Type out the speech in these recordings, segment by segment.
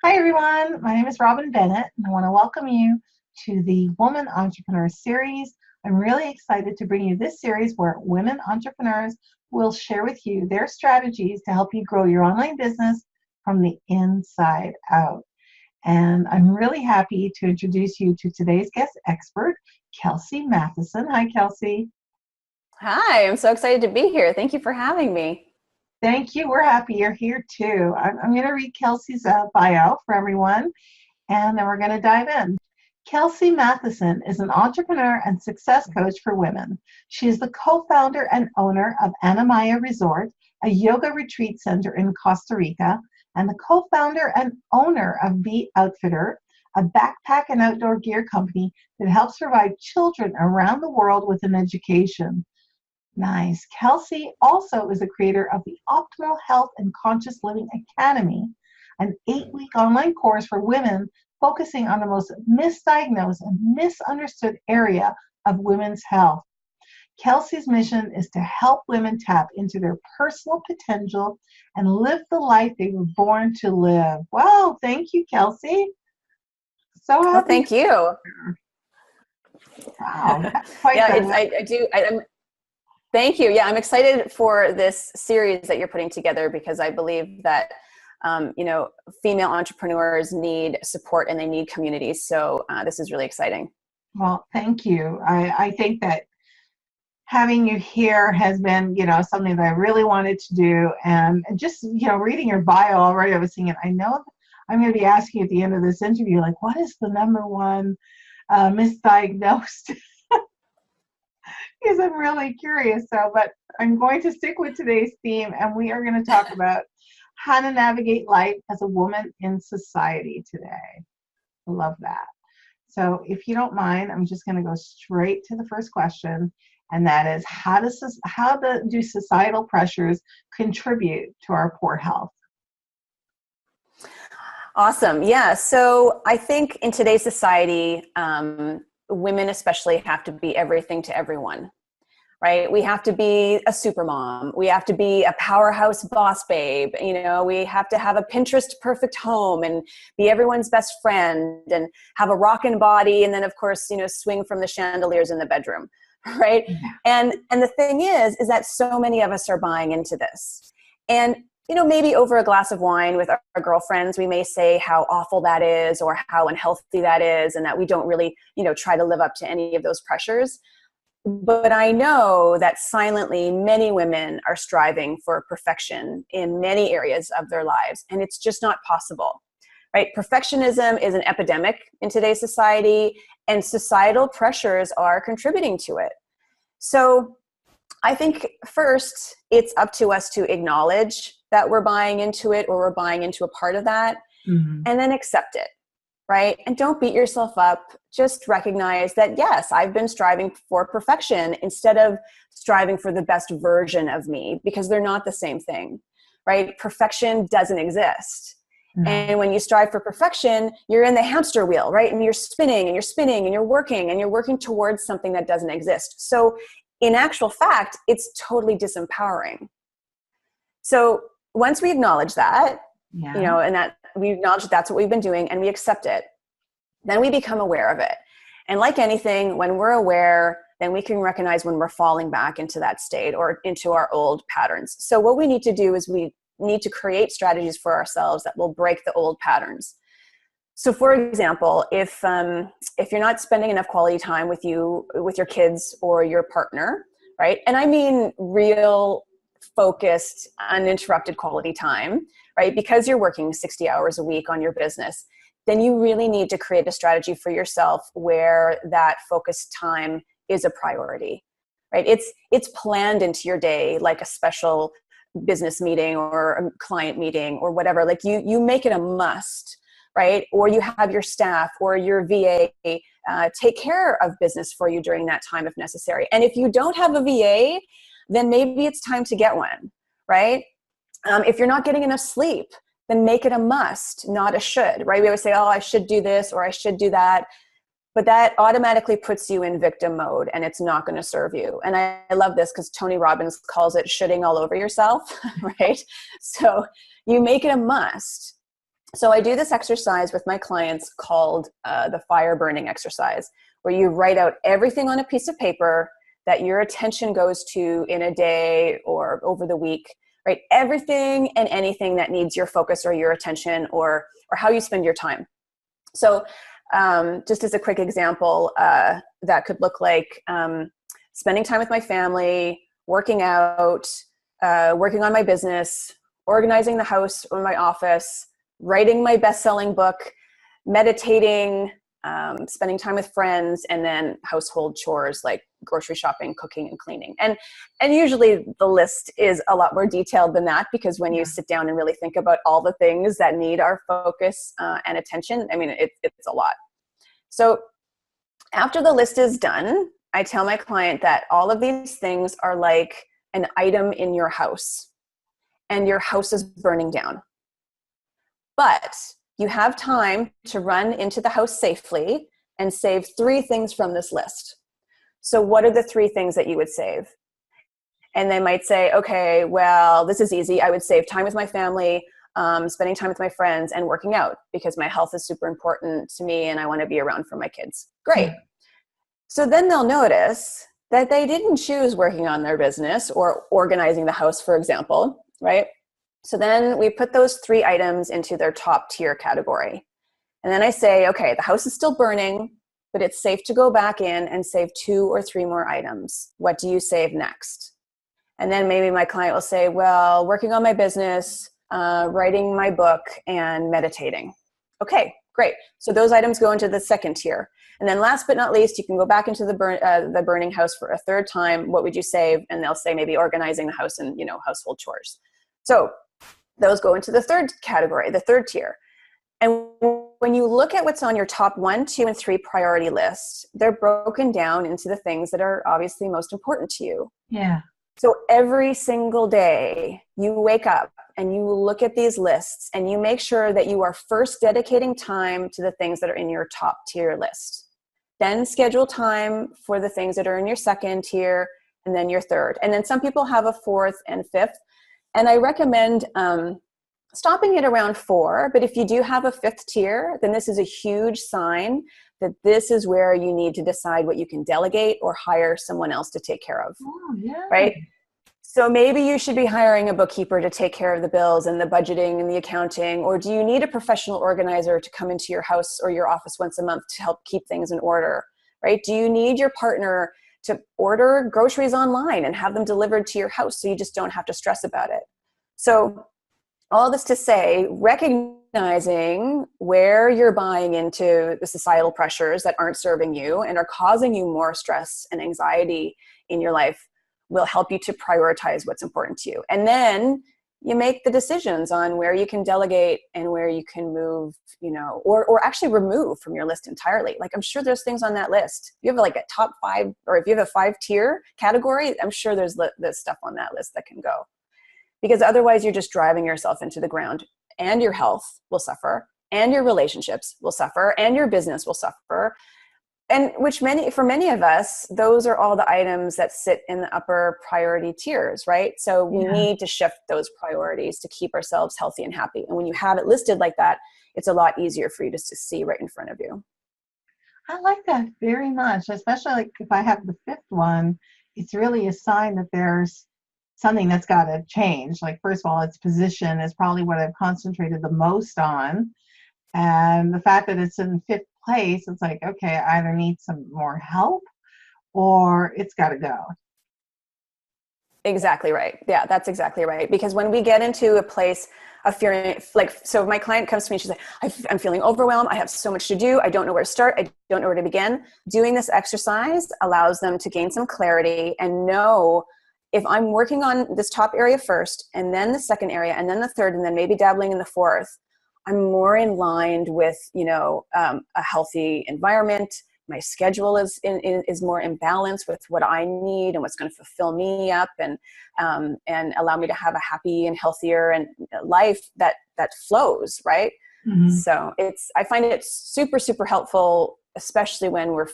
Hi, everyone. My name is Robin Bennett, and I want to welcome you to the Woman Entrepreneur Series. I'm really excited to bring you this series where women entrepreneurs will share with you their strategies to help you grow your online business from the inside out. And I'm really happy to introduce you to today's guest expert, Kelsey Matheson. Hi, Kelsey. Hi, I'm so excited to be here. Thank you for having me. Thank you. We're happy you're here too. I'm going to read Kelsey's bio for everyone, and then we're going to dive in. Kelsey Matheson is an entrepreneur and success coach for women. She is the co-founder and owner of Anamaya Resort, a yoga retreat center in Costa Rica, and the co-founder and owner of Be Outfitter, a backpack and outdoor gear company that helps provide children around the world with an education. Nice. Kelsey also is the creator of the Optimal Health and Conscious Living Academy, an 8-week online course for women focusing on the most misdiagnosed and misunderstood area of women's health. Kelsey's mission is to help women tap into their personal potential and live the life they were born to live. Wow, thank you, Kelsey. So Well, happy. thank you. Wow, that's quite Yeah, I do. Thank you. Yeah, I'm excited for this series that you're putting together because I believe that, female entrepreneurs need support and they need communities. So this is really exciting. Well, thank you. I think that having you here has been, something that I really wanted to do. And just, reading your bio already, I was thinking, I know I'm going to be asking at the end of this interview, like, what is the number one misdiagnosed? Because I'm really curious. But I'm going to stick with today's theme, and we are going to talk about how to navigate life as a woman in society today. I love that. So if you don't mind, I'm just going to go straight to the first question, and that is, how do societal pressures contribute to our poor health? Awesome. Yeah. So I think in today's society, women especially have to be everything to everyone, right? We have to be a super mom. We have to be a powerhouse boss babe. We have to have a Pinterest perfect home and be everyone's best friend and have a rockin' body. And then of course, swing from the chandeliers in the bedroom, right? And the thing is that so many of us are buying into this. And maybe over a glass of wine with our girlfriends, we may say how awful that is or how unhealthy that is and that we don't really, try to live up to any of those pressures. But I know that silently many women are striving for perfection in many areas of their lives, and it's just not possible, right? Perfectionism is an epidemic in today's society, and societal pressures are contributing to it. So I think first, it's up to us to acknowledge that we're buying into it or we're buying into a part of that, and then accept it, right? And don't beat yourself up. Just recognize that, yes, I've been striving for perfection instead of striving for the best version of me, because they're not the same thing, right? Perfection doesn't exist. And when you strive for perfection, you're in the hamster wheel, right? And you're spinning and you're spinning and you're working towards something that doesn't exist. So in actual fact, it's totally disempowering. So once we acknowledge that, and that we acknowledge that that's what we've been doing and we accept it, then we become aware of it. And like anything, when we're aware, then we can recognize when we're falling back into that state or into our old patterns. So what we need to do is we need to create strategies for ourselves that will break the old patterns. So for example, if you're not spending enough quality time with your kids or your partner, right? And I mean real focused, uninterrupted quality time, right? Because you're working 60 hours a week on your business, then you really need to create a strategy for yourself where that focused time is a priority, right? It's planned into your day, like a special business meeting or a client meeting or whatever. Like you make it a must, right? Or you have your staff or your VA take care of business for you during that time if necessary. And if you don't have a VA, then maybe it's time to get one, right? If you're not getting enough sleep, then make it a must, not a should, right? We always say, oh, I should do this or I should do that. But that automatically puts you in victim mode and it's not going to serve you. And I love this because Tony Robbins calls it shitting all over yourself, right? So you make it a must. So I do this exercise with my clients called the fire burning exercise, where you write out everything on a piece of paper that your attention goes to in a day or over the week, right? Everything and anything that needs your focus or your attention, or how you spend your time. So just as a quick example, that could look like spending time with my family, working out, working on my business, organizing the house or my office, writing my best-selling book, meditating, spending time with friends, and then household chores like grocery shopping, cooking, and cleaning. And usually the list is a lot more detailed than that, because when you sit down and really think about all the things that need our focus and attention, I mean, it's a lot. So after the list is done, I tell my client that all of these things are like an item in your house, and your house is burning down. But you have time to run into the house safely and save 3 things from this list. So what are the 3 things that you would save? And they might say, okay, well, this is easy. I would save time with my family, spending time with my friends, and working out, because my health is super important to me and I want to be around for my kids. Great. So then they'll notice that they didn't choose working on their business or organizing the house, for example, right? So then we put those 3 items into their top tier category. And then I say, okay, the house is still burning, but it's safe to go back in and save 2 or 3 more items. What do you save next? And then maybe my client will say, well, working on my business, writing my book, and meditating. Okay, great. So those items go into the second tier. And then last but not least, you can go back into the burning house for a 3rd time. What would you save? And they'll say maybe organizing the house and, household chores. So those go into the 3rd category, the 3rd tier. And when you look at what's on your top 1, 2, and 3 priority lists, they're broken down into the things that are obviously most important to you. Yeah. So every single day you wake up and you look at these lists and you make sure that you are first dedicating time to the things that are in your top tier list. Then schedule time for the things that are in your 2nd tier, and then your 3rd. And then some people have a 4th and 5th. And I recommend stopping at around 4. But if you do have a 5th tier, then this is a huge sign that this is where you need to decide what you can delegate or hire someone else to take care of. Oh, yeah. Right? So maybe you should be hiring a bookkeeper to take care of the bills and the budgeting and the accounting, or do you need a professional organizer to come into your house or your office once a month to help keep things in order, right? Do you need your partner to order groceries online and have them delivered to your house so you just don't have to stress about it? So all this to say, recognizing where you're buying into the societal pressures that aren't serving you and are causing you more stress and anxiety in your life will help you to prioritize what's important to you. And then you make the decisions on where you can delegate and where you can move, or actually remove from your list entirely. Like, I'm sure there's things on that list. If you have like a top 5, or if you have a 5-tier category, I'm sure there's stuff on that list that can go. Because otherwise you're just driving yourself into the ground, and your health will suffer, and your relationships will suffer, and your business will suffer. And for many of us, those are all the items that sit in the upper priority tiers, right? So we need to shift those priorities to keep ourselves healthy and happy. And when you have it listed like that, it's a lot easier for you just to see right in front of you. I like that very much, especially like if I have the 5th one, it's really a sign that there's something that's got to change. Like, first of all, its position is probably what I've concentrated the most on. And the fact that it's in 5th place, it's like, okay, I either need some more help or it's got to go. Exactly right. Yeah, that's exactly right. Because when we get into a place of fearing, so my client comes to me, she's like, I'm feeling overwhelmed. I have so much to do. I don't know where to start. I don't know where to begin. Doing this exercise allows them to gain some clarity and know, if I'm working on this top area first, and then the 2nd area, and then the 3rd, and then maybe dabbling in the 4th, I'm more in line with, a healthy environment. My schedule is more in balance with what I need and what's going to fulfill me up and allow me to have a happy and healthier and life that flows, right? Mm-hmm. So I find it super, super helpful, especially when we're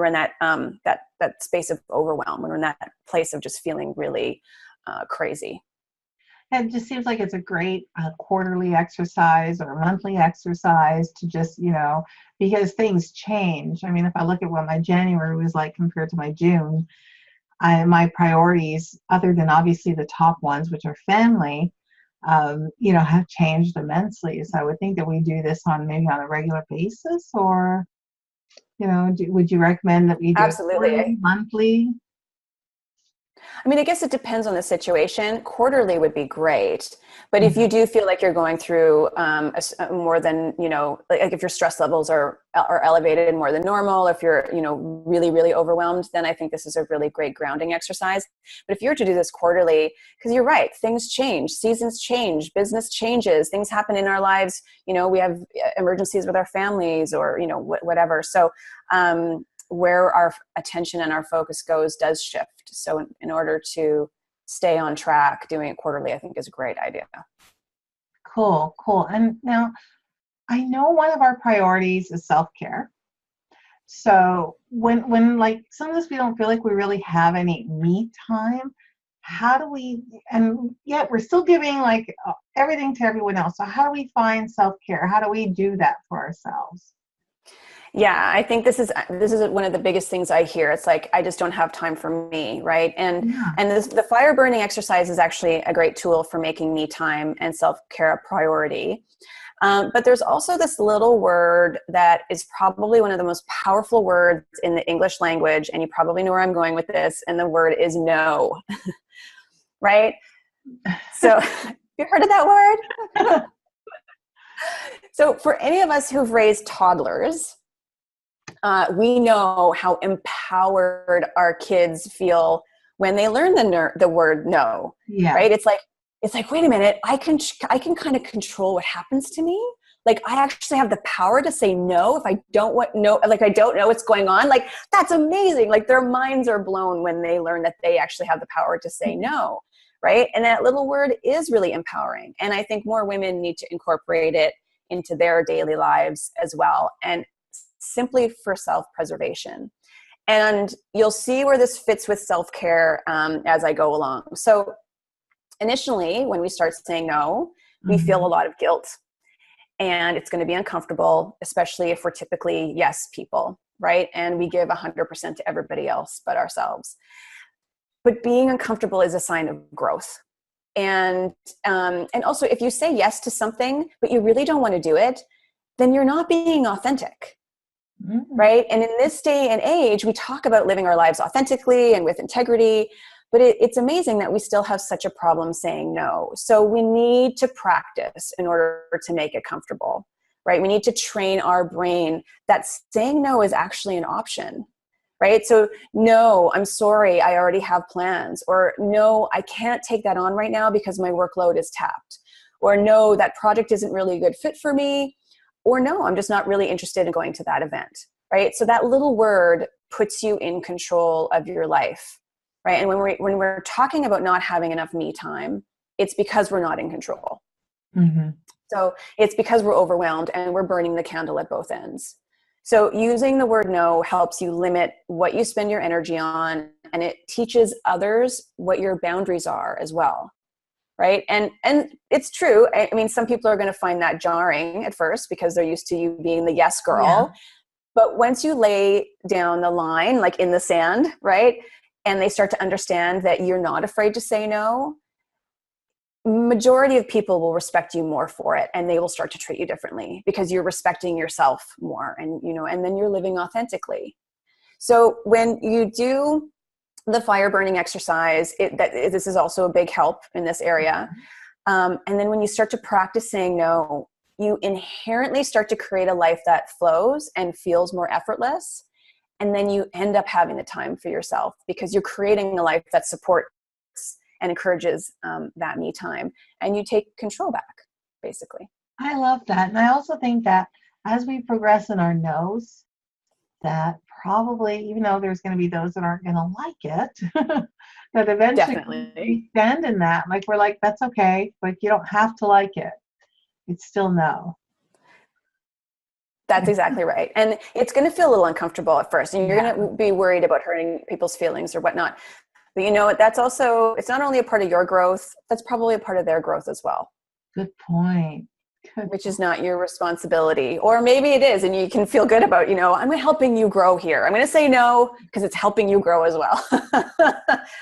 in that space of overwhelm, when we're in that place of just feeling really crazy. It just seems like it's a great quarterly exercise or monthly exercise to just, because things change. I mean, if I look at what my January was like compared to my June, my priorities, other than obviously the top ones, which are family, have changed immensely. So I would think that we do this maybe on a regular basis, or, would you recommend that we do it Absolutely. quarterly, monthly? I mean, I guess it depends on the situation. Quarterly would be great. But if Mhm. you do feel like you're going through more than, like if your stress levels are elevated more than normal, if you're, really, really overwhelmed, then I think this is a really great grounding exercise. But if you were to do this quarterly, because you're right, things change, seasons change, business changes, things happen in our lives. We have emergencies with our families or, whatever. So, where our attention and our focus goes does shift. So in order to stay on track, doing it quarterly, I think is a great idea. Cool, cool. And now I know one of our priorities is self-care. So when like sometimes we don't feel like we really have any me time, how do we, and yet we're still giving like everything to everyone else. So how do we find self-care? How do we do that for ourselves? Yeah, I think this is one of the biggest things I hear. It's like, I just don't have time for me, right? And Yeah. the fire burning exercise is actually a great tool for making me time and self-care a priority. But there's also this little word that is probably one of the most powerful words in the English language, and you probably know where I'm going with this, and the word is no, right? So you heard of that word? So for any of us who've raised toddlers, we know how empowered our kids feel when they learn the word no, Yeah. right? It's like, wait a minute, I can kind of control what happens to me. Like, I actually have the power to say no if I don't I don't know what's going on. Like, that's amazing. Like, their minds are blown when they learn that they actually have the power to say no, right? And that little word is really empowering. And I think more women need to incorporate it into their daily lives as well. And simply for self-preservation. And you'll see where this fits with self-care as I go along. So initially, when we start saying no, we feel a lot of guilt. And it's going to be uncomfortable, especially if we're typically yes people, right? And we give 100% to everybody else but ourselves. But being uncomfortable is a sign of growth. And also, if you say yes to something, but you really don't want to do it, then you're not being authentic. Right? And in this day and age, we talk about living our lives authentically and with integrity, but it's amazing that we still have such a problem saying no. So we need to practice in order to make it comfortable, right? We need to train our brain that saying no is actually an option, right? So no, I'm sorry, I already have plans. Or no, I can't take that on right now because my workload is tapped. Or no, that project isn't really a good fit for me. Or no, I'm just not really interested in going to that event, right? So that little word puts you in control of your life, right? And when we're talking about not having enough me time, it's because we're not in control. Mm-hmm. So it's because we're overwhelmed and we're burning the candle at both ends. So using the word no helps you limit what you spend your energy on, and it teaches others what your boundaries are as well. Right. And it's true. I mean, some people are going to find that jarring at first because they're used to you being the yes girl. Yeah. But once you lay down the line, like in the sand, right, and they start to understand that you're not afraid to say no, majority of people will respect you more for it, and they will start to treat you differently because you're respecting yourself more, and and then you're living authentically. So when you do the fire burning exercise, this is also a big help in this area. And then when you start to practice saying no, you inherently start to create a life that flows and feels more effortless. And then you end up having the time for yourself because you're creating a life that supports and encourages that me time. And you take control back, basically. I love that. And I also think that as we progress in our no's, that probably, even though there's going to be those that aren't going to like it, that eventually Definitely. we stand in that. Like, we're like, that's okay, but you don't have to like it. It's still no. That's exactly right. And it's going to feel a little uncomfortable at first, and you're Yeah. going to be worried about hurting people's feelings or whatnot. But you know what? That's also, it's not only a part of your growth, that's probably a part of their growth as well. Good point. Which is not your responsibility. Or maybe it is, and you can feel good about, I'm helping you grow here. I'm going to say no because it's helping you grow as well.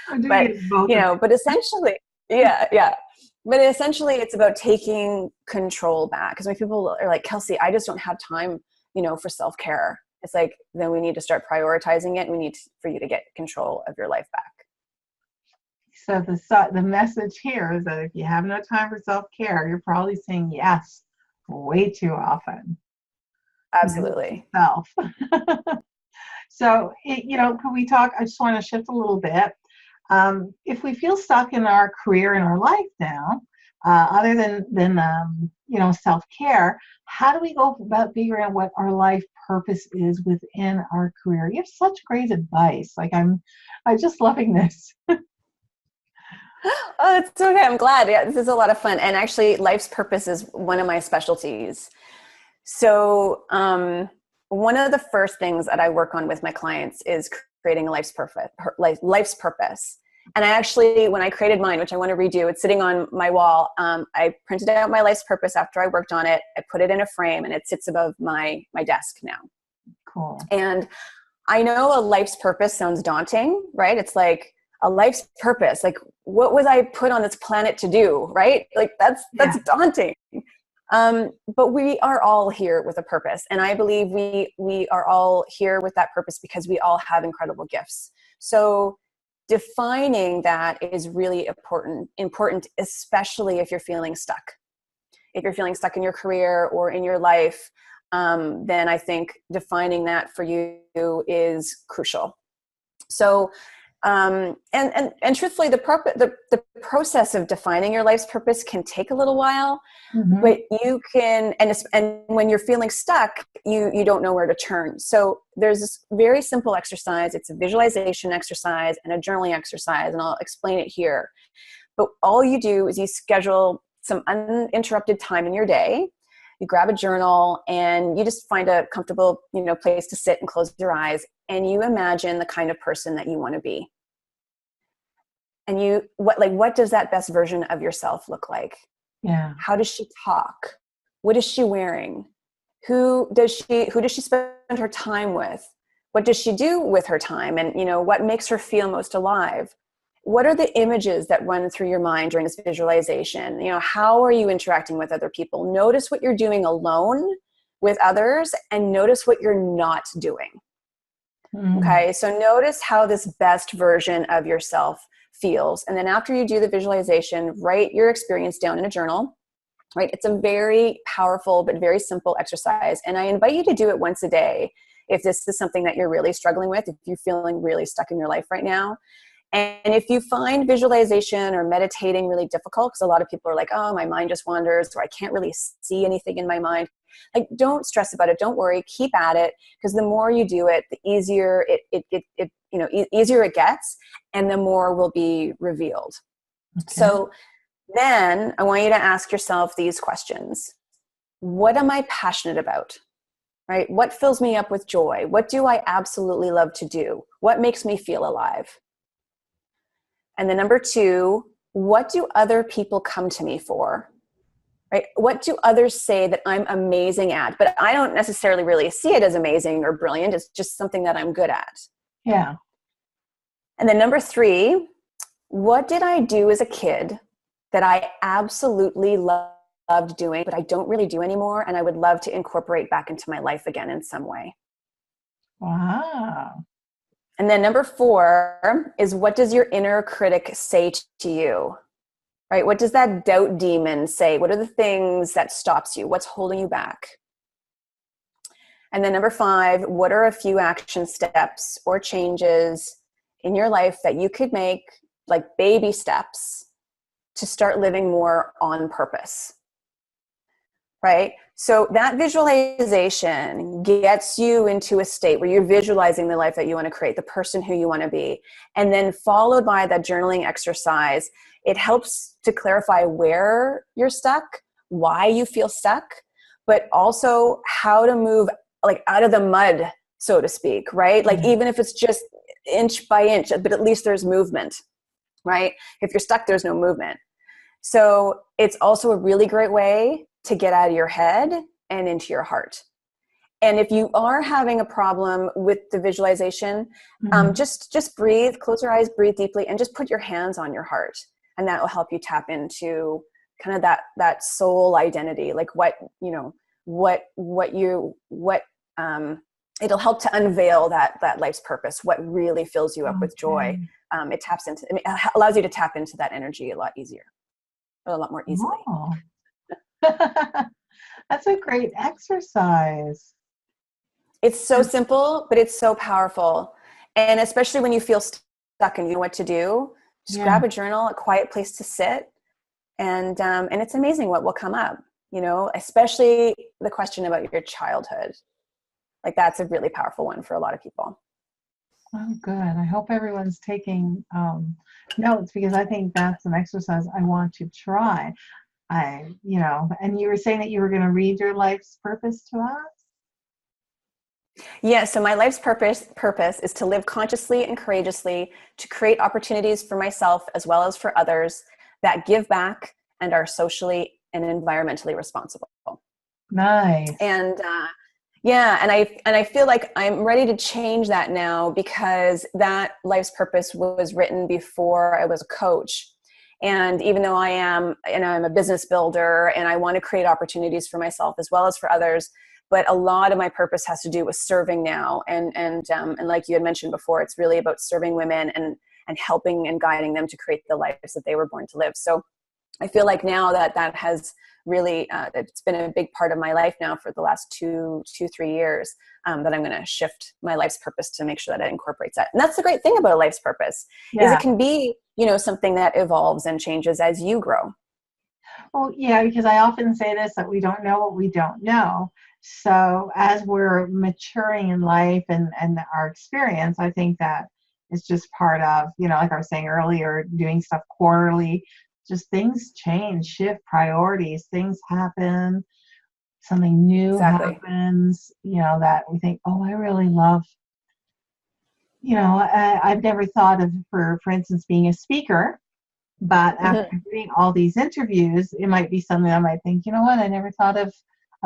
But essentially, yeah. But essentially it's about taking control back. Because when people are like, Kelsey, I just don't have time, for self-care. It's like, then we need to start prioritizing it. We need for you to get control of your life back. So the message here is that if you have no time for self-care, you're probably saying yes way too often. Absolutely. Self. So, can we talk? I just want to shift a little bit. If we feel stuck in our career and our life now, other than self-care, how do we go about figuring out what our life purpose is within our career? You have such great advice. Like I'm just loving this. Oh, it's okay. I'm glad. Yeah, this is a lot of fun. And actually, life's purpose is one of my specialties. So one of the first things that I work on with my clients is creating a life's purpose. And I actually, when I created mine, which I want to redo, it's sitting on my wall. I printed out my life's purpose after I worked on it. I put it in a frame and it sits above my desk now. Cool. And I know a life's purpose sounds daunting, right? It's like, a life's purpose, like what was I put on this planet to do, right? Like that's daunting. But we are all here with a purpose. And I believe we are all here with that purpose because we all have incredible gifts. So defining that is really important, especially if you're feeling stuck. If you're feeling stuck in your career or in your life, then I think defining that for you is crucial. So and truthfully, the process of defining your life's purpose can take a little while, but you can, and when you're feeling stuck, you don't know where to turn. So there's this very simple exercise. It's a visualization exercise and a journaling exercise, and I'll explain it here. But all you do is you schedule some uninterrupted time in your day. You grab a journal and you just find a comfortable, place to sit and close your eyes. And you imagine the kind of person that you want to be. And what does that best version of yourself look like? Yeah. How does she talk? What is she wearing? Who does she spend her time with? What does she do with her time? And, what makes her feel most alive? What are the images that run through your mind during this visualization? How are you interacting with other people? Notice what you're doing alone with others and notice what you're not doing. Okay, so notice how this best version of yourself feels. And then after you do the visualization, write your experience down in a journal, right? It's a very powerful but very simple exercise. And I invite you to do it once a day if this is something that you're really struggling with, if you're feeling really stuck in your life right now. And if you find visualization or meditating really difficult, because a lot of people are like, oh, my mind just wanders, or I can't really see anything in my mind. Like, don't stress about it. Don't worry. Keep at it, because the more you do it, the easier easier it gets, and the more will be revealed. Okay. So then I want you to ask yourself these questions. What am I passionate about? Right? What fills me up with joy? What do I absolutely love to do? What makes me feel alive? And then number 2, what do other people come to me for? Right? What do others say that I'm amazing at? But I don't necessarily really see it as amazing or brilliant. It's just something that I'm good at. Yeah. And then number 3, what did I do as a kid that I absolutely loved doing, but I don't really do anymore, and I would love to incorporate back into my life again in some way? Wow. And then number 4 is, what does your inner critic say to you? Right? What does that doubt demon say? What are the things that stops you? What's holding you back? And then number 5, what are a few action steps or changes in your life that you could make, like baby steps, to start living more on purpose? Right? So that visualization gets you into a state where you're visualizing the life that you want to create, the person who you want to be. And then followed by that journaling exercise, it helps to clarify where you're stuck, why you feel stuck, but also how to move like out of the mud, so to speak, right? Like even if it's just inch by inch, but at least there's movement, right? If you're stuck, there's no movement. So it's also a really great way to get out of your head and into your heart. And if you are having a problem with the visualization, just breathe, close your eyes, breathe deeply, and just put your hands on your heart. And that will help you tap into kind of that soul identity, like it'll help to unveil that life's purpose, what really fills you up with joy. It allows you to tap into that energy a lot more easily. Oh. That's a great exercise. It's so simple, but it's so powerful. And especially when you feel stuck and you know what to do, just grab a journal, a quiet place to sit. And it's amazing what will come up, especially the question about your childhood. Like that's a really powerful one for a lot of people. Oh, good. I hope everyone's taking notes, because I think that's an exercise I want to try. And you were saying that you were going to read your life's purpose to us? Yeah, so my life's purpose is to live consciously and courageously, to create opportunities for myself as well as for others that give back and are socially and environmentally responsible. Nice. And I feel like I'm ready to change that now, because that life's purpose was written before I was a coach. And even though I'm a business builder and I want to create opportunities for myself as well as for others, but a lot of my purpose has to do with serving now. And like you had mentioned before, it's really about serving women and helping and guiding them to create the lives that they were born to live. So I feel like now that has really, it's been a big part of my life now for the last 3 years, that I'm going to shift my life's purpose to make sure that it incorporates that. And that's the great thing about a life's purpose, is it can be, something that evolves and changes as you grow. Well, yeah, because I often say this, that we don't know what we don't know. So as we're maturing in life and our experience, I think that it's just part of, like I was saying earlier, doing stuff quarterly, just things change, shift priorities, things happen, something new happens, that we think, oh, I really love, I've never thought of, for instance, being a speaker. But after doing all these interviews, it might be something I might think, I never thought of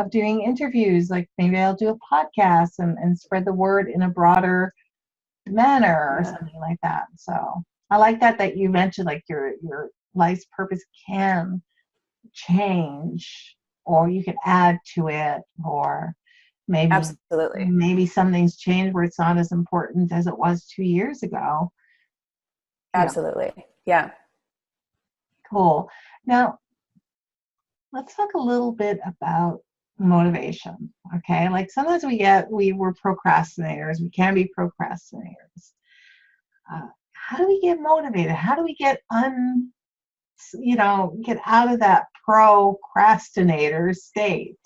doing interviews. Like maybe I'll do a podcast and spread the word in a broader manner or something like that. So I like that you mentioned like your life's purpose can change, or you can add to it, or maybe something's changed where it's not as important as it was 2 years ago. Absolutely. Yeah. Cool. Now, let's talk a little bit about motivation. Okay. Like sometimes we're procrastinators. We can be procrastinators. How do we get motivated? How do we get get out of that procrastinator state?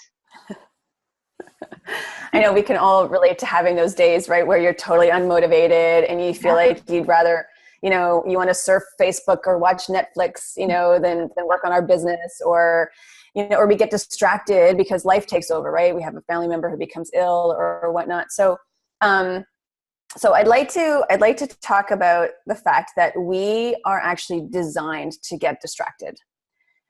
I know we can all relate to having those days, right, where you're totally unmotivated and you feel like you'd rather, you want to surf Facebook or watch Netflix, than work on our business, or we get distracted because life takes over, right? We have a family member who becomes ill or whatnot. So I'd like to talk about the fact that we are actually designed to get distracted.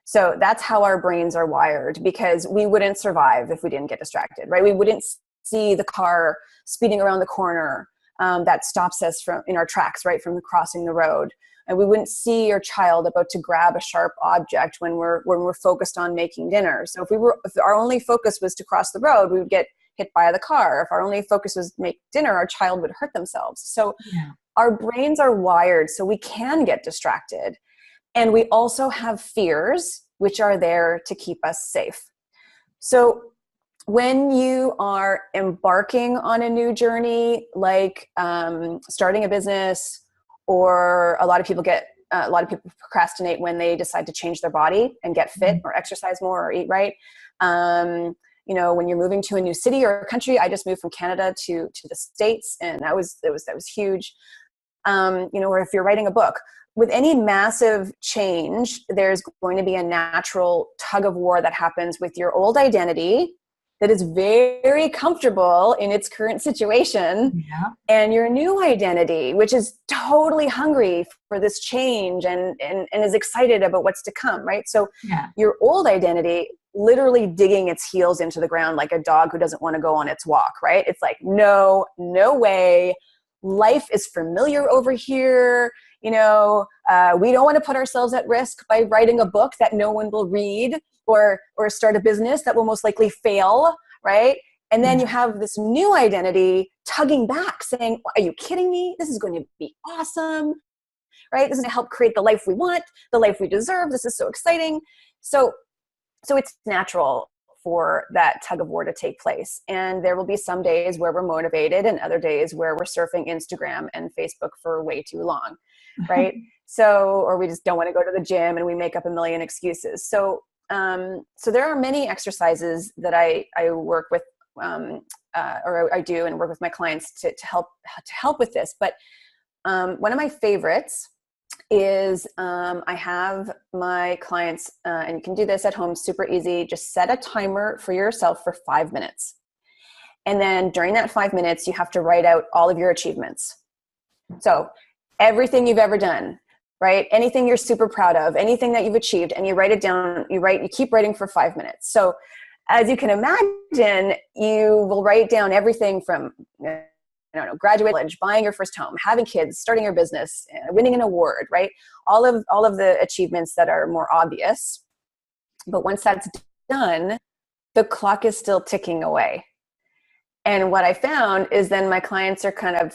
So that's how our brains are wired, because we wouldn't survive if we didn't get distracted, right? We wouldn't see the car speeding around the corner that stops us in our tracks, right, from crossing the road. And we wouldn't see your child about to grab a sharp object when we're focused on making dinner. So if our only focus was to cross the road, we would get hit by the car. If our only focus was to make dinner, our child would hurt themselves. So our brains are wired so we can get distracted. And we also have fears, which are there to keep us safe. So when you are embarking on a new journey, like starting a business, or a lot of people procrastinate when they decide to change their body and get fit or exercise more or eat right. When you're moving to a new city or a country, I just moved from Canada to the States, and that was huge. Or if you're writing a book, with any massive change, there's going to be a natural tug of war that happens with your old identity that is very comfortable in its current situation, Yeah. and your new identity, which is totally hungry for this change and is excited about what's to come, right? So Yeah. your old identity literally digging its heels into the ground like a dog who doesn't want to go on its walk, right? It's like, no way. Life is familiar over here. We don't want to put ourselves at risk by writing a book that no one will read, or start a business that will most likely fail, right? And then you have this new identity tugging back saying, are you kidding me? This is going to be awesome, right? This is going to help create the life we want, the life we deserve. This is so exciting. So it's natural for that tug of war to take place. And there will be some days where we're motivated and other days where we're surfing Instagram and Facebook for way too long, right? Or we just don't want to go to the gym and we make up a million excuses. So there are many exercises that I work with, or I do and work with my clients to help with this. But one of my favorites is I have my clients, and you can do this at home, super easy. Just set a timer for yourself for 5 minutes. And then during that 5 minutes, you have to write out all of your achievements. So everything you've ever done, right? Anything you're super proud of, anything that you've achieved, and you write it down, you keep writing for 5 minutes. So as you can imagine, you will write down everything from, graduate college, buying your first home, having kids, starting your business, winning an award, right? All of the achievements that are more obvious. But once that's done, the clock is still ticking away. And what I found is then my clients are kind of,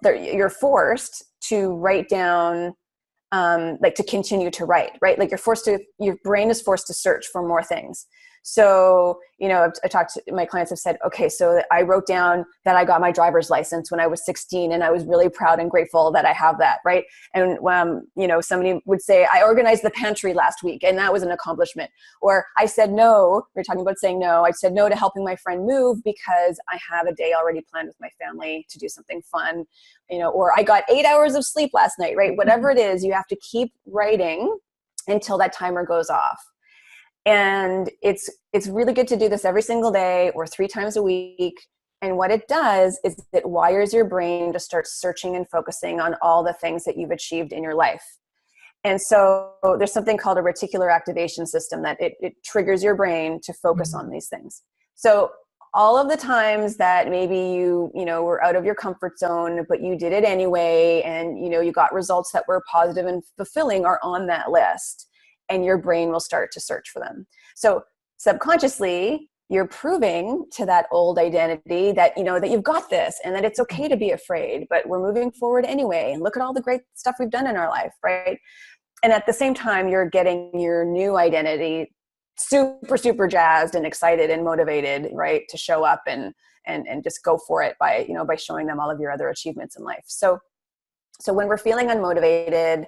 you're forced to write down, to continue to write, right? Like your brain is forced to search for more things. So, I talked to my clients have said, okay, so I wrote down that I got my driver's license when I was 16 and I was really proud and grateful that I have that. Right. And, somebody would say, I organized the pantry last week and that was an accomplishment. Or I said, no, we're talking about saying no. I said no to helping my friend move because I have a day already planned with my family to do something fun, or I got 8 hours of sleep last night, right? Whatever it is, you have to keep writing until that timer goes off. And it's really good to do this every single day or 3 times a week. And what it does is it wires your brain to start searching and focusing on all the things that you've achieved in your life. And so there's something called a reticular activation system that it triggers your brain to focus on these things. So all of the times that maybe you were out of your comfort zone, but you did it anyway, and you got results that were positive and fulfilling are on that list. And your brain will start to search for them. So subconsciously, you're proving to that old identity that, that you've got this and that it's okay to be afraid, but we're moving forward anyway. And look at all the great stuff we've done in our life, right? And at the same time, you're getting your new identity super, super jazzed and excited and motivated, right? To show up and just go for it by showing them all of your other achievements in life. So when we're feeling unmotivated,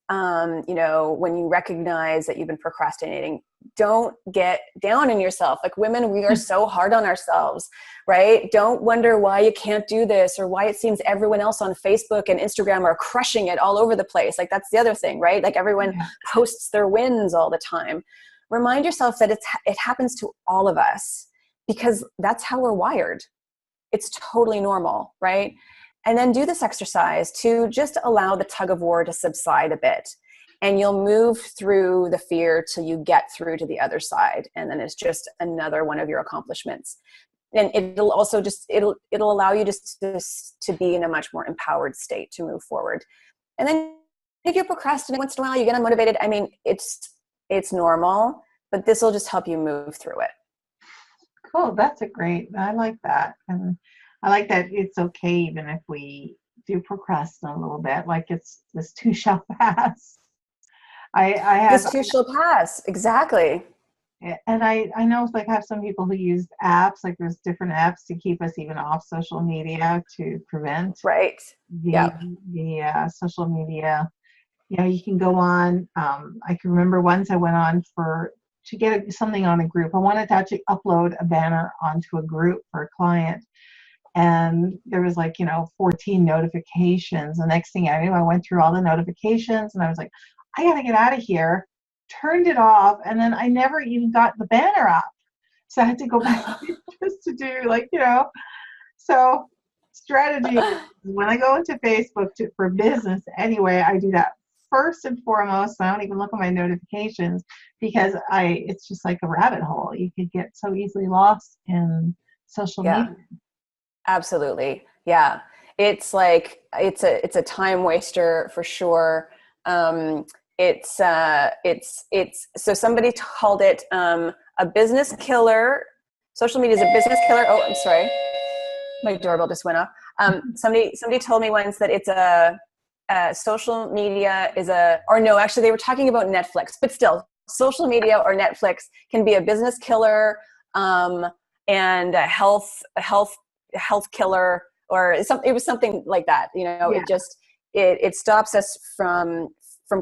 when you recognize that you've been procrastinating, don't get down on yourself. Like women, we are so hard on ourselves, right? Don't wonder why you can't do this or why it seems everyone else on Facebook and Instagram are crushing it all over the place. Like that's the other thing, right? Like everyone posts their wins all the time. Remind yourself that it happens to all of us because that's how we're wired. It's totally normal, right? And then do this exercise to just allow the tug of war to subside a bit. And you'll move through the fear till you get through to the other side. And then it's just another one of your accomplishments. And it'll also it'll allow you just to be in a much more empowered state to move forward. And then if you procrastinate once in a while, you get unmotivated. I mean, it's normal, but this will just help you move through it. Cool. I like that. And I like that it's okay even if we do procrastinate a little bit, like this too shall pass. This too shall pass. Exactly. And I know I have some people who use apps, like there's different apps to keep us even off social media to prevent the social media. You can go on. I can remember once I went on to get something on a group. I wanted to actually upload a banner onto a group for a client. And there was 14 notifications. The next thing I knew, I went through all the notifications and I was like, I got to get out of here, turned it off. And then I never even got the banner up. So I had to go back just to do like, so strategy, when I go into Facebook for business anyway, I do that first and foremost. I don't even look at my notifications because it's just like a rabbit hole. You could get so easily lost in social Yeah, media. absolutely. Yeah. It's like, it's a time waster for sure. So somebody called it, a business killer. Social media is a business killer. Oh, I'm sorry. My doorbell just went off. Somebody told me once that it's social media is or no, actually they were talking about Netflix, but still social media or Netflix can be a business killer, and a health killer, or it was something like that. Yeah. It stops us from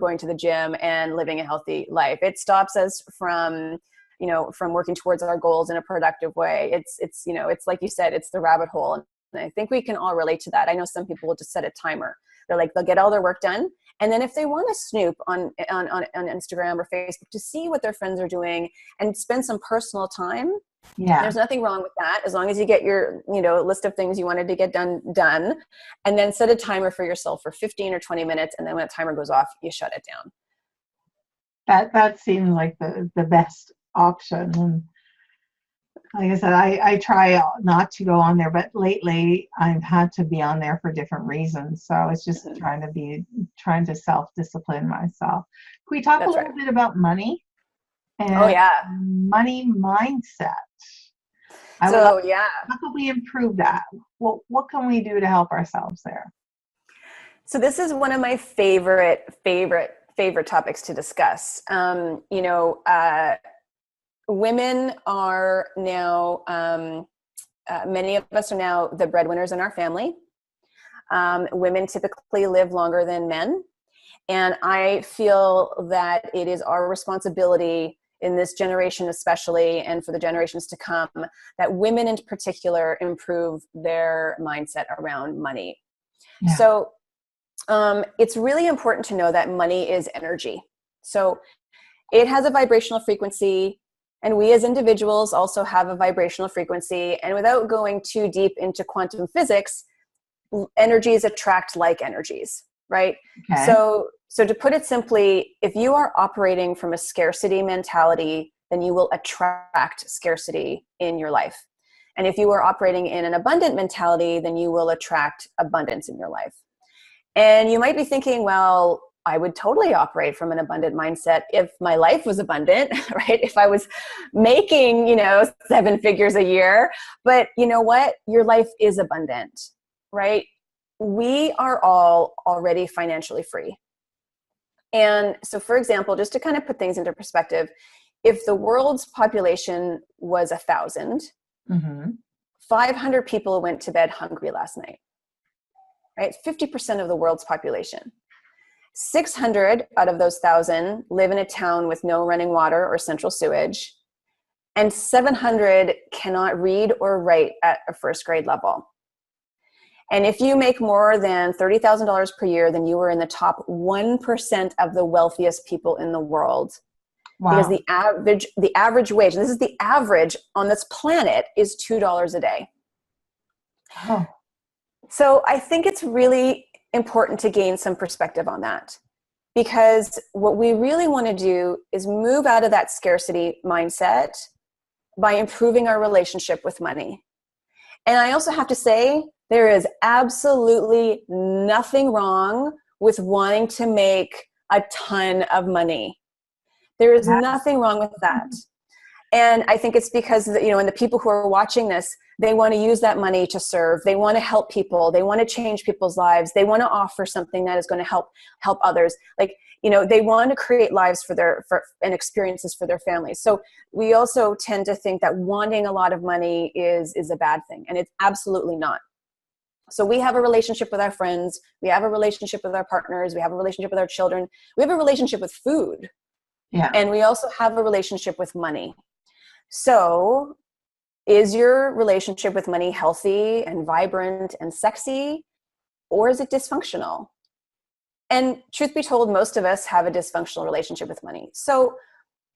going to the gym and living a healthy life. It stops us from working towards our goals in a productive way. It's like you said, it's the rabbit hole. And I think we can all relate to that. I know some people will just set a timer. They'll get all their work done. And then if they want to snoop on Instagram or Facebook to see what their friends are doing and spend some personal time, Yeah. there's nothing wrong with that, as long as you get your list of things you wanted to get done, and then set a timer for yourself for 15 or 20 minutes. And then when the timer goes off, you shut it down. That seems like the best option. And like I said, I try not to go on there, but lately I've had to be on there for different reasons. So it's just trying to self-discipline myself. Can we talk a little bit about money and money mindset? How can we improve that? What can we do to help ourselves there? So this is one of my favorite topics to discuss. Women are now, many of us are now the breadwinners in our family. Women typically live longer than men. And I feel that it is our responsibility in this generation especially, and for the generations to come, that women in particular improve their mindset around money. Yeah. So it's really important to know that money is energy. So it has a vibrational frequency, and we as individuals also have a vibrational frequency. And without going too deep into quantum physics, energies attract like energies, right? Okay. So to put it simply, if you are operating from a scarcity mentality, then you will attract scarcity in your life. And if you are operating in an abundant mentality, then you will attract abundance in your life. And you might be thinking, well, I would totally operate from an abundant mindset if my life was abundant, right? If I was making, 7 figures a year. But you know what? Your life is abundant, right? We are all already financially free. And so, for example, just to kind of put things into perspective, if the world's population was 1,000, 500 people went to bed hungry last night, right? 50% of the world's population. 600 out of those 1,000 live in a town with no running water or central sewage, and 700 cannot read or write at a first grade level. And if you make more than $30,000 per year, then you are in the top 1% of the wealthiest people in the world. Wow. Because the average wage, and this is the average on this planet, is $2 a day. Oh. So I think it's really important to gain some perspective on that, because what we really want to do is move out of that scarcity mindset by improving our relationship with money. And I also have to say, there is absolutely nothing wrong with wanting to make a ton of money. There is nothing wrong with that. And I think it's because, and the people who are watching this, they want to use that money to serve. They want to help people. They want to change people's lives. They want to offer something that is going to help others. They want to create lives and experiences for their families. So we also tend to think that wanting a lot of money is a bad thing. And it's absolutely not. So we have a relationship with our friends. We have a relationship with our partners. We have a relationship with our children. We have a relationship with food. Yeah. And we also have a relationship with money. So is your relationship with money healthy and vibrant and sexy, or is it dysfunctional? And truth be told, most of us have a dysfunctional relationship with money. So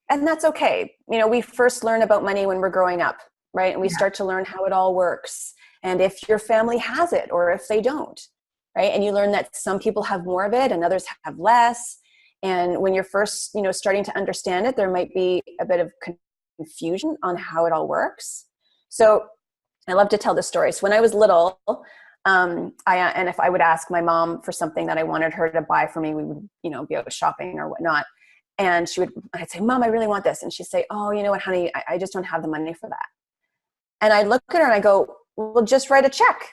And that's okay. We first learn about money when we're growing up, right? And we Yeah. start to learn how it all works. And if your family has it or if they don't, right? And you learn that some people have more of it and others have less. And when you're first, starting to understand it, there might be a bit of confusion on how it all works. So I love to tell this story. So when I was little, and if I would ask my mom for something that I wanted her to buy for me, we would, be out shopping or whatnot. And I'd say, Mom, I really want this. And she'd say, oh, you know what, honey, I just don't have the money for that. And I'd look at her and I go, well, just write a check.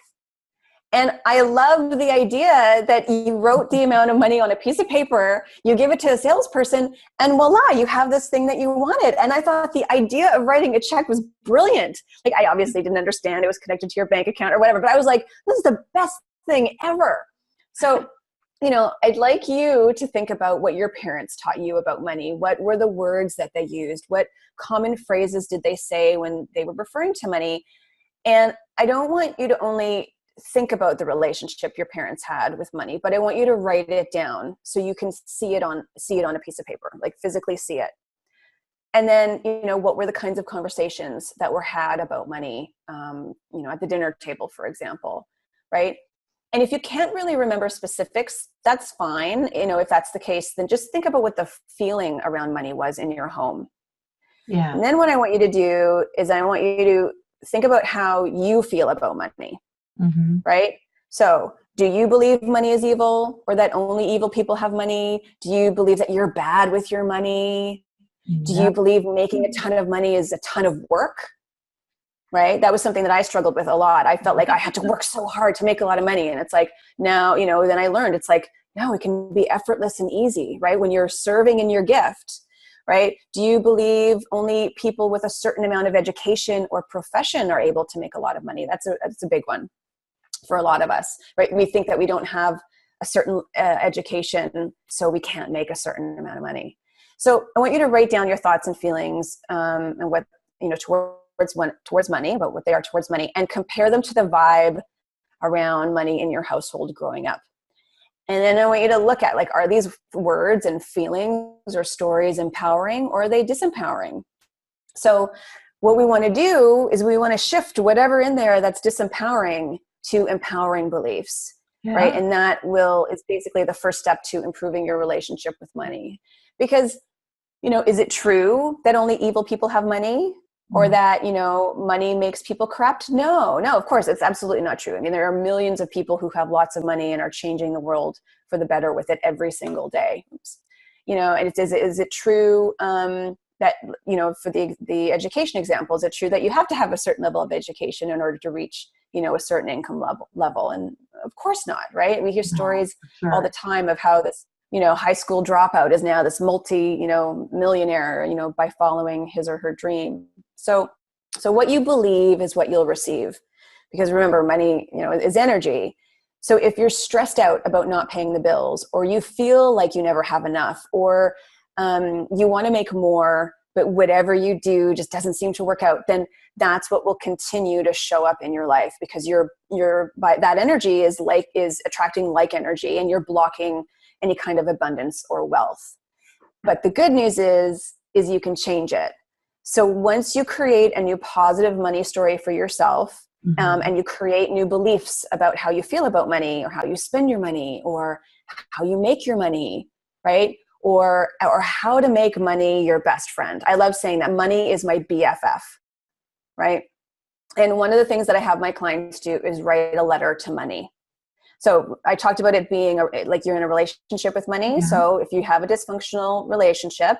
And I loved the idea that you wrote the amount of money on a piece of paper, you give it to a salesperson, and voila, you have this thing that you wanted. And I thought the idea of writing a check was brilliant. Like, I obviously didn't understand it was connected to your bank account or whatever, but I was like, this is the best thing ever. So, I'd like you to think about what your parents taught you about money. What were the words that they used? What common phrases did they say when they were referring to money? And I don't want you to only think about the relationship your parents had with money, but I want you to write it down so you can see it on a piece of paper, like physically see it. And then, what were the kinds of conversations that were had about money, at the dinner table, for example, right? And if you can't really remember specifics, that's fine. If that's the case, then just think about what the feeling around money was in your home. Yeah. And then what I want you to do is I want you to think about how you feel about money. Mm-hmm. Right? So do you believe money is evil or that only evil people have money? Do you believe that you're bad with your money? Do you believe making a ton of money is a ton of work? Right? That was something that I struggled with a lot. I felt like I had to work so hard to make a lot of money. And it's like, now, then I learned it's like, no, it can be effortless and easy, right? When you're serving in your gift, right? Do you believe only people with a certain amount of education or profession are able to make a lot of money? That's a big one for a lot of us, right? We think that we don't have a certain education, so we can't make a certain amount of money. So I want you to write down your thoughts and feelings and what, towards money, but what they are towards money, and compare them to the vibe around money in your household growing up. And then I want you to look at, like, are these words and feelings or stories empowering, or are they disempowering? So what we want to do is we want to shift whatever in there that's disempowering to empowering beliefs, right? And that is basically the first step to improving your relationship with money. Because, is it true that only evil people have money, or that, money makes people corrupt? No, of course, it's absolutely not true. I mean, there are millions of people who have lots of money and are changing the world for the better with it every single day. And is it true that, for the education example, is it true that you have to have a certain level of education in order to reach, a certain income level? And of course not, right? We hear stories all the time of how this, high school dropout is now this millionaire, by following his or her dream. So what you believe is what you'll receive, because remember, money, is energy. So if you're stressed out about not paying the bills, or you feel like you never have enough, or you want to make more, but whatever you do just doesn't seem to work out, then that's what will continue to show up in your life, because that energy is attracting like energy, and you're blocking any kind of abundance or wealth. But the good news is you can change it. So once you create a new positive money story for yourself, and you create new beliefs about how you feel about money, or how you spend your money, or how you make your money, right? Or how to make money your best friend. I love saying that money is my BFF, right? And one of the things that I have my clients do is write a letter to money. So I talked about it being like you're in a relationship with money. Yeah. So if you have a dysfunctional relationship,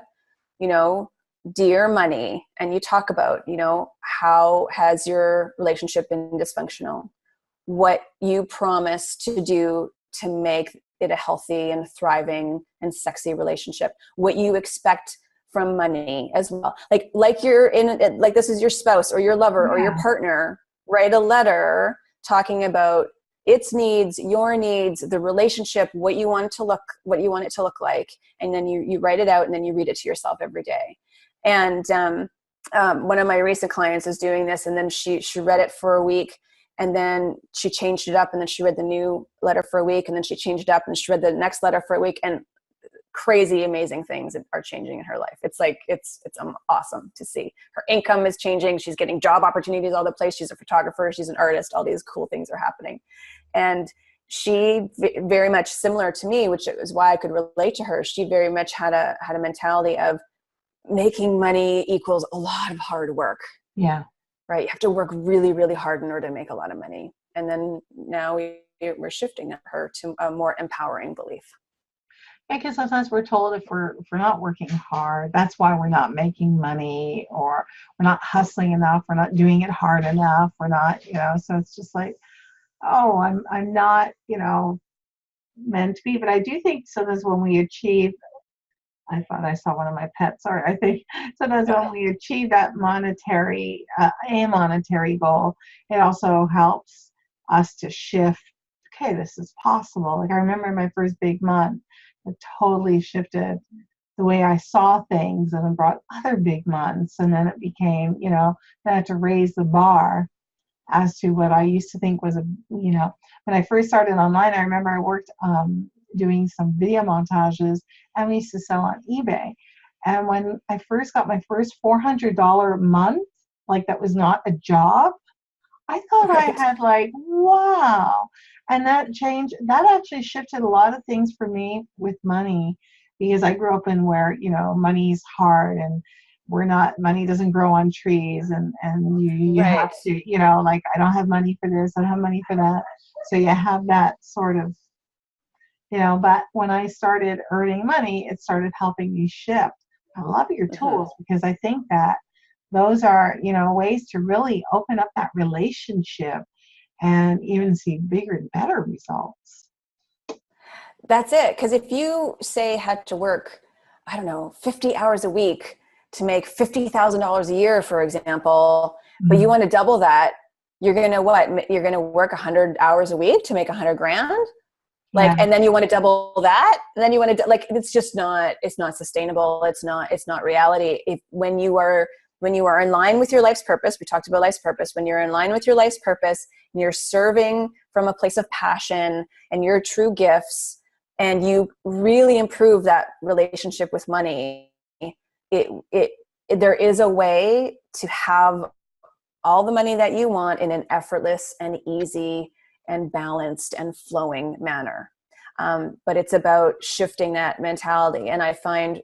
dear money, and you talk about, how has your relationship been dysfunctional? What you promise to do to make it a healthy and thriving and sexy relationship, what you expect from money as well. Like you're in, like this is your spouse or your lover or your partner, write a letter talking about its needs, your needs, the relationship, what you want it to look like. And then you write it out, and then you read it to yourself every day. And one of my recent clients is doing this, and then she read it for a week, and then she changed it up, and then she read the new letter for a week, and then she changed it up, and she read the next letter for a week. And crazy, amazing things are changing in her life. It's like, it's awesome to see. Her income is changing. She's getting job opportunities all the place. She's a photographer. She's an artist. All these cool things are happening. And she very much similar to me, which is why I could relate to her. She very much had a mentality of making money equals a lot of hard work. Yeah. Right. You have to work really, really hard in order to make a lot of money. And then now we're shifting her to a more empowering belief. Yeah, because sometimes we're told if we're not working hard, that's why we're not making money, or we're not hustling enough, we're not doing it hard enough, we're not, so it's just like, oh, I'm not, meant to be. But I do think sometimes when we achieve, I thought I saw one of my pets. Sorry, I think sometimes when we achieve that a monetary goal, it also helps us to shift. Okay, this is possible. Like I remember my first big month, it totally shifted the way I saw things, and it brought other big months. And then it became, then I had to raise the bar as to what I used to think was when I first started online. I remember I worked doing some video montages, and we used to sell on eBay. And when I first got my first $400 month, like that was not a job, I thought I had like, wow. And that actually shifted a lot of things for me with money, because I grew up in where, money's hard, and money doesn't grow on trees, and you right. have to, like, I don't have money for this, I don't have money for that. So you have that sort of, but when I started earning money, it started helping me shift. I love your tools, because I think that those are, ways to really open up that relationship and even see bigger and better results. That's it. Because if you say had to work, I don't know, 50 hours a week to make $50,000 a year, for example, but you want to double that, you're going to what? You're going to work 100 hours a week to make 100 grand? Like, and then you want to double that, and then you want to it's not sustainable. It's not reality. When you are in line with your life's purpose, we talked about life's purpose. When you're in line with your life's purpose, and you're serving from a place of passion and your true gifts, and you really improve that relationship with money, there is a way to have all the money that you want in an effortless and easy and balanced and flowing manner. But it's about shifting that mentality. And I find,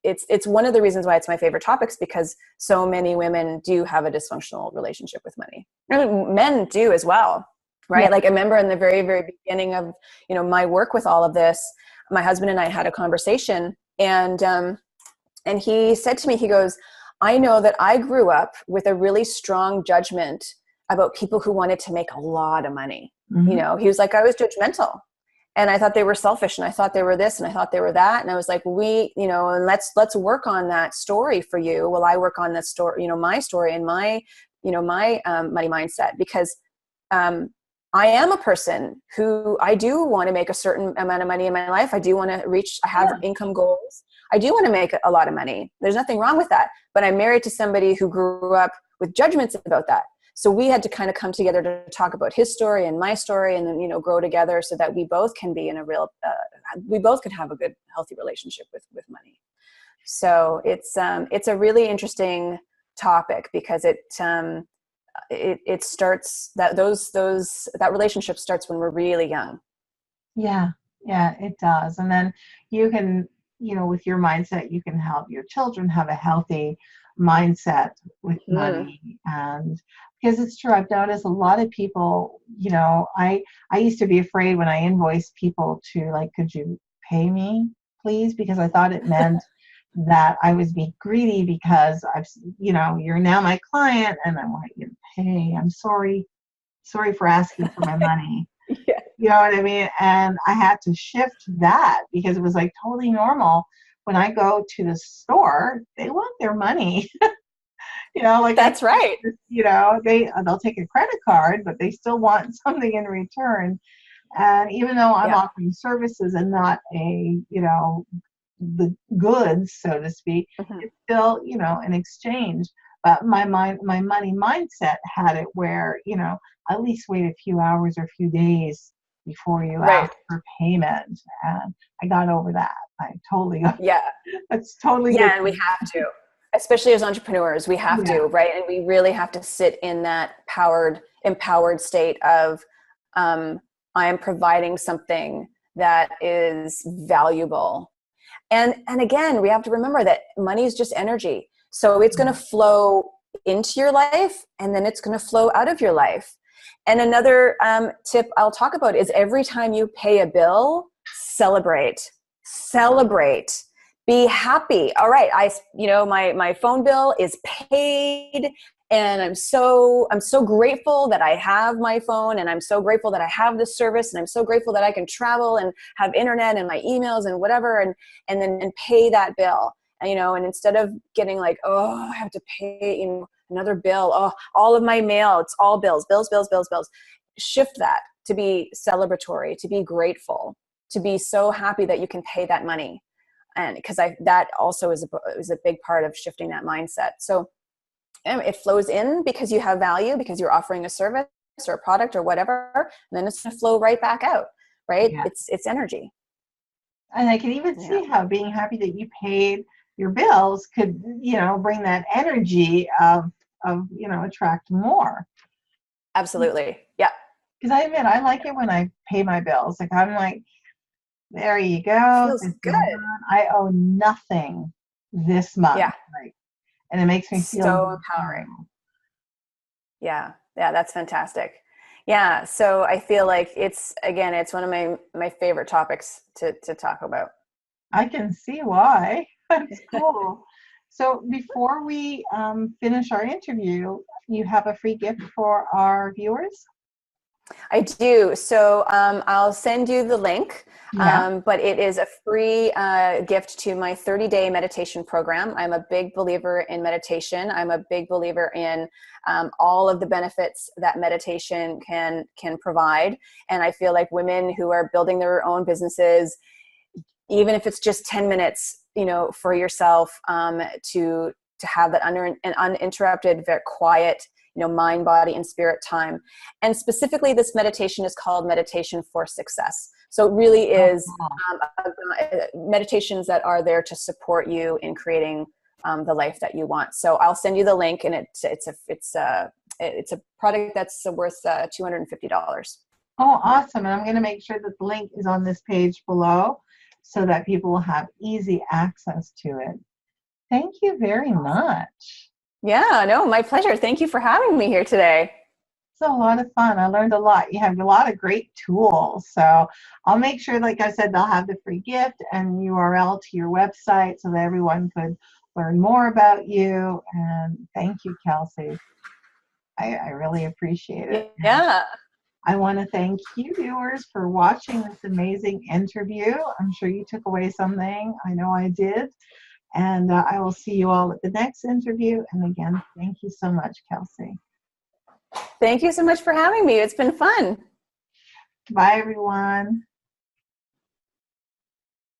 it's one of the reasons why it's my favorite topics, because so many women do have a dysfunctional relationship with money. I mean, men do as well, right? Yeah. Like I remember in the very, very beginning of, my work with all of this, my husband and I had a conversation, and he said to me, he goes, I know that I grew up with a really strong judgment about people who wanted to make a lot of money. He was like, I was judgmental, and I thought they were selfish, and I thought they were this, and I thought they were that. And I was like, and let's work on that story for you. Well, I work on that story, my story and my money mindset, because I am a person who, I do want to make a certain amount of money in my life. I do want to I have income goals. I do want to make a lot of money. There's nothing wrong with that. But I'm married to somebody who grew up with judgments about that. So we had to kind of come together to talk about his story and my story, and then, grow together so that we both can be in we both can have a good, healthy relationship with money. So it's a really interesting topic, because it starts that relationship starts when we're really young. Yeah, it does. And then you can, with your mindset, you can help your children have a healthy mindset with money. And because it's true, I've noticed a lot of people, I used to be afraid when I invoiced people to, like, could you pay me, please? Because I thought it meant that I was being greedy, because you're now my client and I want you to pay. I'm sorry for asking for my money. Yeah. You know what I mean? And I had to shift that, because it was like totally normal. When I go to the store, they want their money. That's right. They'll take a credit card, but they still want something in return. And even though I'm offering services and not the goods, so to speak, it's still, an exchange. But my money mindset had it where, at least wait a few hours or a few days, before you Right. ask for payment. And I got over that. I totally, Yeah. that's totally Yeah. good. And we have to, especially as entrepreneurs, we have Yeah. to, right? And we really have to sit in that empowered state of, I am providing something that is valuable. And again, we have to remember that money is just energy. So it's going to flow into your life, and then it's going to flow out of your life. And another tip I'll talk about is every time you pay a bill, celebrate, be happy. All right. My phone bill is paid, and I'm so grateful that I have my phone, and I'm so grateful that I have this service, and I'm so grateful that I can travel and have internet and my emails and whatever, and then pay that bill. And instead of getting like, oh, I have to pay, another bill. Oh, all of my mail, it's all bills. Shift that to be celebratory, to be grateful, to be so happy that you can pay that money. And because that also is a big part of shifting that mindset. So it flows in because you have value, because you're offering a service or a product or whatever, and then it's going to flow right back out, right? Yeah. It's energy. And I can even see how being happy that you paid your bills could, bring that energy of attract more. Absolutely. Yeah. Because I admit, I like it when I pay my bills. Like, I'm like, there you go. Feels good. I owe nothing this month. Yeah. Like, and it makes me feel so empowering. Yeah, that's fantastic. Yeah, so I feel like it's one of my favorite topics to talk about. I can see why. That's cool. So before we finish our interview, you have a free gift for our viewers? I do. So I'll send you the link, but it is a free gift to my 30-day meditation program. I'm a big believer in meditation. I'm a big believer in all of the benefits that meditation can provide. And I feel like women who are building their own businesses, even if it's just 10 minutes, for yourself to have that uninterrupted, very quiet, mind, body, and spirit time. And specifically, this meditation is called Meditation for Success. So it really is meditations that are there to support you in creating the life that you want. So I'll send you the link, and it's a product that's worth $250. Oh, awesome. And I'm going to make sure that the link is on this page below so that people will have easy access to it. Thank you very much. Yeah, no, my pleasure. Thank you for having me here today. It's a lot of fun. I learned a lot. You have a lot of great tools. So I'll make sure, like I said, they'll have the free gift and URL to your website so that everyone could learn more about you. And thank you, Kelsey. I really appreciate it. Yeah. I want to thank you, viewers, for watching this amazing interview. I'm sure you took away something. I know I did. And I will see you all at the next interview. And again, thank you so much, Kelsey. Thank you so much for having me. It's been fun. Bye, everyone.